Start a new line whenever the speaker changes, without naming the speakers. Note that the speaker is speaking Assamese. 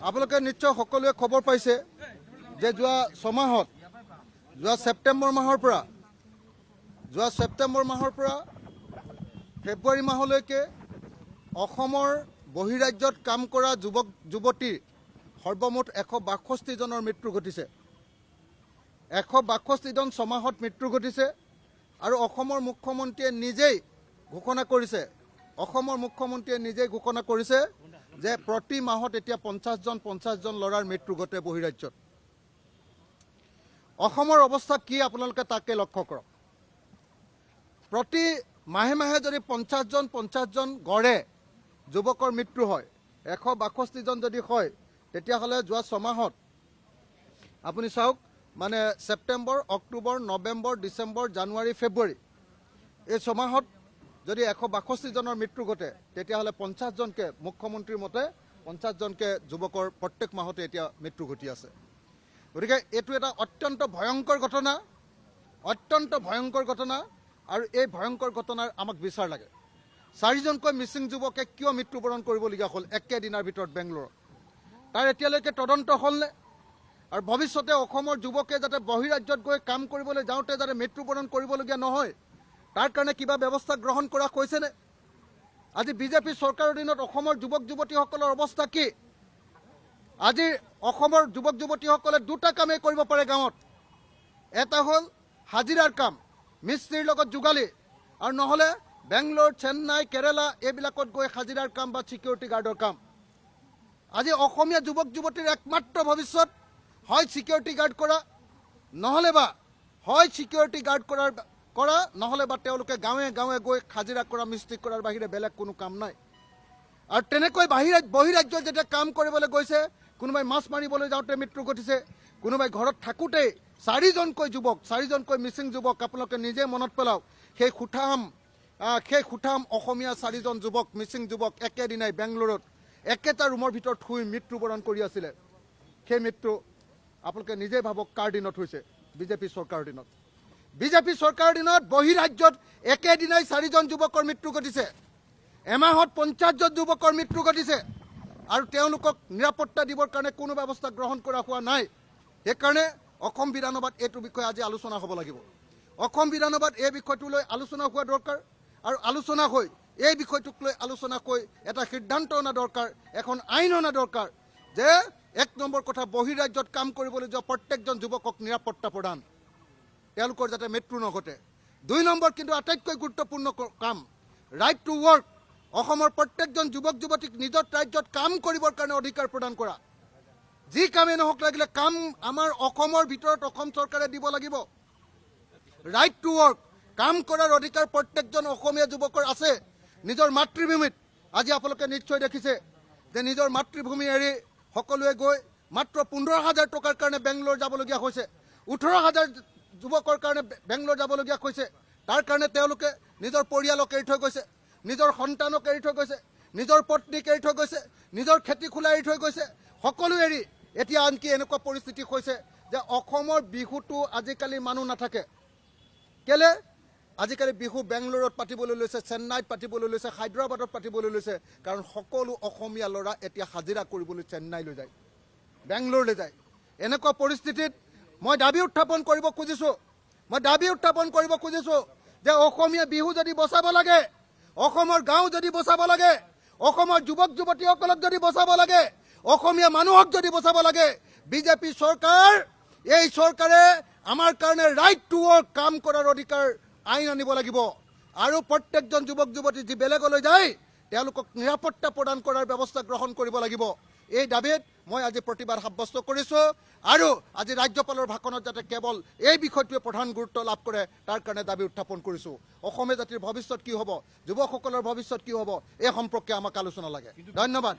আপোনালোকে নিশ্চয় সকলোৱে খবৰ পাইছে যে যোৱা ছমাহত যোৱা ছেপ্টেম্বৰ মাহৰ পৰা ফেব্ৰুৱাৰী মাহলৈকে অসমৰ বহিৰাজ্যত কাম কৰা যুৱক যুৱতীৰ সৰ্বমুঠ 162 জনৰ মৃত্যু ঘটিছে। 162 জন ছমাহত মৃত্যু ঘটিছে আৰু অসমৰ মুখ্যমন্ত্ৰীয়ে নিজেই ঘোষণা কৰিছে যে প্ৰতি মাহত এতিয়া 50 জন ল'ৰাৰ মৃত্যু ঘটে বহিৰাজ্যত। অসমৰ অৱস্থা কি আপোনালোকে তাকে লক্ষ্য কৰক। প্ৰতি মাহে যদি 50 জন গড়ে যুৱকৰ মৃত্যু হয়, 162 জন যদি হয়, তেতিয়াহ'লে যোৱা ছমাহত আপুনি চাওক, মানে ছেপ্টেম্বৰ, অক্টোবৰ, নৱেম্বৰ, ডিচেম্বৰ, জানুৱাৰী, ফেব্ৰুৱাৰী এই ছমাহত যদি 162 জনৰ মৃত্যু ঘটে, তেতিয়াহ'লে 50 জনকে মুখ্যমন্ত্ৰীৰ মতে 50 জনকে যুৱকৰ প্ৰত্যেক মাহতে এতিয়া মৃত্যু ঘটি আছে। গতিকে এইটো এটা অত্যন্ত ভয়ংকৰ ঘটনা আৰু এই ভয়ংকৰ ঘটনাৰ আমাক বিচাৰ লাগে। 4জনকৈ মিচিং যুৱকে কিয় মৃত্যুবৰণ কৰিবলগীয়া হ'ল একেদিনাৰ ভিতৰত বেংগলোৰত? তাৰ এতিয়ালৈকে তদন্ত হ'লনে? আৰু ভৱিষ্যতে অসমৰ যুৱকে যাতে বহিৰাজ্যত গৈ কাম কৰিবলৈ যাওঁতে যাতে মৃত্যুবৰণ কৰিবলগীয়া নহয়, তাৰ কাৰণে কিবা ব্যৱস্থা গ্ৰহণ কৰা হৈছেনে? আজি বিজেপি চৰকাৰৰ দিনত অসমৰ যুৱক যুৱতীসকলৰ অৱস্থা কি? আজি অসমৰ যুৱক যুৱতীসকলে দুটা কামেই কৰিব পাৰে গাঁৱত। এটা হ'ল হাজিৰাৰ কাম, মিস্ত্ৰীৰ লগত যোগালী, আৰু নহ'লে বেংগলোৰ, চেন্নাই, কেৰেলা এইবিলাকত গৈ হাজিৰাৰ কাম বা ছিকিউৰিটি গাৰ্ডৰ কাম। আজি অসমীয়া যুৱক যুৱতীৰ একমাত্ৰ ভৱিষ্যত হয় ছিকিউৰিটি গাৰ্ড কৰা, নহ'লে বা তেওঁলোকে গাঁৱে গৈ হাজিৰা কৰা, মিস্ত্ৰী কৰাৰ বাহিৰে বেলেগ কোনো কাম নাই। আৰু তেনেকৈ বহিৰাজ্যত যেতিয়া কাম কৰিবলৈ গৈছে, কোনোবাই মাছ মাৰিবলৈ যাওঁতে মৃত্যু ঘটিছে, কোনোবাই ঘৰত থাকোঁতেই 4জনকৈ মিচিং যুৱক, আপোনালোকে নিজে মনত পেলাওক, সেই সুঠাম অসমীয়া 4জন যুৱক, মিচিং যুৱক একেদিনাই বেংগলোৰত একেটা ৰুমৰ ভিতৰত শুই মৃত্যুবৰণ কৰি আছিলে। সেই মৃত্যু আপোনালোকে নিজে ভাবক কাৰ দিনত হৈছে? বিজেপি চৰকাৰৰ দিনত। বিজেপি চৰকাৰৰ দিনত বহিৰাজ্যত একেদিনাই 4জন যুৱকৰ মৃত্যু ঘটিছে, এমাহত 50 জন যুৱকৰ মৃত্যু ঘটিছে, আৰু তেওঁলোকক নিৰাপত্তা দিবৰ কাৰণে কোনো ব্যৱস্থা গ্ৰহণ কৰা হোৱা নাই। সেইকাৰণে অসম বিধানসভাত এইটো বিষয়ে আজি আলোচনা হ'ব লাগিব। অসম বিধানসভাত এই বিষয়টো লৈ আলোচনা হোৱা দৰকাৰ, আৰু আলোচনা হৈ এই বিষয়টোক লৈ আলোচনা কৰি এটা সিদ্ধান্ত অনা দৰকাৰ, এখন আইন অনা দৰকাৰ যে 1 নম্বৰ কথা, বহিৰাজ্যত কাম কৰিবলৈ যোৱা প্ৰত্যেকজন যুৱকক নিৰাপত্তা প্ৰদান, তেওঁলোকৰ যাতে মৃত্যু নঘটে। 2 নম্বৰ কিন্তু আটাইতকৈ গুৰুত্বপূৰ্ণ কাম, ৰাইট টু ৱৰ্ক, অসমৰ প্ৰত্যেকজন যুৱক যুৱতীক নিজৰ ৰাজ্যত কাম কৰিবৰ কাৰণে অধিকাৰ প্ৰদান কৰা। যি কামেই নহওক লাগিলে কাম আমাৰ অসমৰ ভিতৰত অসম চৰকাৰে দিব লাগিব। ৰাইট টু ৱৰ্ক, কাম কৰাৰ অধিকাৰ প্ৰত্যেকজন অসমীয়া যুৱকৰ আছে নিজৰ মাতৃভূমিত। আজি আপোনালোকে নিশ্চয় দেখিছে যে নিজৰ মাতৃভূমি এৰি সকলোৱে গৈ মাত্ৰ 15,000 টকাৰ কাৰণে বেংগলোৰ যাবলগীয়া হৈছে, 18,000 যুৱকৰ কাৰণে বেংগলোৰ যাবলগীয়া হৈছে। তাৰ কাৰণে তেওঁলোকে নিজৰ পৰিয়ালক এৰি থৈ গৈছে, নিজৰ সন্তানক এৰি থৈ গৈছে, নিজৰ পত্নীক এৰি থৈ গৈছে, নিজৰ খেতি খোলা এৰি থৈ গৈছে, সকলো এৰি এতিয়া আনকি এনেকুৱা পৰিস্থিতি হৈছে যে অসমৰ বিহুটো আজিকালি মানুহ নাথাকে। কেলে? আজিকালি বিহু বেংগলোৰত পাতিবলৈ লৈছে, চেন্নাইত পাতিবলৈ লৈছে, হায়দৰাবাদত পাতিবলৈ লৈছে, কাৰণ সকলো অসমীয়া ল'ৰা এতিয়া হাজিৰা কৰিবলৈ চেন্নাইলৈ যায়, বেংগলোৰলৈ যায়। এনেকুৱা পৰিস্থিতিত মই দাবী উত্থাপন কৰিব খুজিছোঁ যে অসমীয়া বিহু যদি বচাব লাগে, অসমৰ গাঁও যদি বচাব লাগে, অসমৰ যুৱক যুৱতীসকলক যদি বচাব লাগে, অসমীয়া মানুহক যদি বচাব লাগে, বিজেপি চৰকাৰ, এই চৰকাৰে আমাৰ কাৰণে ৰাইট টু ৱৰ্ক, কাম কৰাৰ অধিকাৰ আইন আনিব লাগিব। আৰু প্ৰত্যেকজন যুৱক যুৱতী যি বেলেগলৈ যায়, তেওঁলোকক নিৰাপত্তা প্ৰদান কৰাৰ ব্যৱস্থা গ্ৰহণ কৰিব লাগিব। এই দাবীত মই আজি প্ৰতিবাদ সাব্যস্ত কৰিছোঁ, আৰু আজি ৰাজ্যপালৰ ভাষণত যাতে কেৱল এই বিষয়টোৱে প্ৰধান গুৰুত্ব লাভ কৰে, তাৰ কাৰণে দাবী উত্থাপন কৰিছোঁ। অসমীয়া জাতিৰ ভৱিষ্যত কি হ'ব, যুৱকসকলৰ ভৱিষ্যত কি হ'ব, এই সম্পৰ্কে আমাক আলোচনা লাগে। ধন্যবাদ।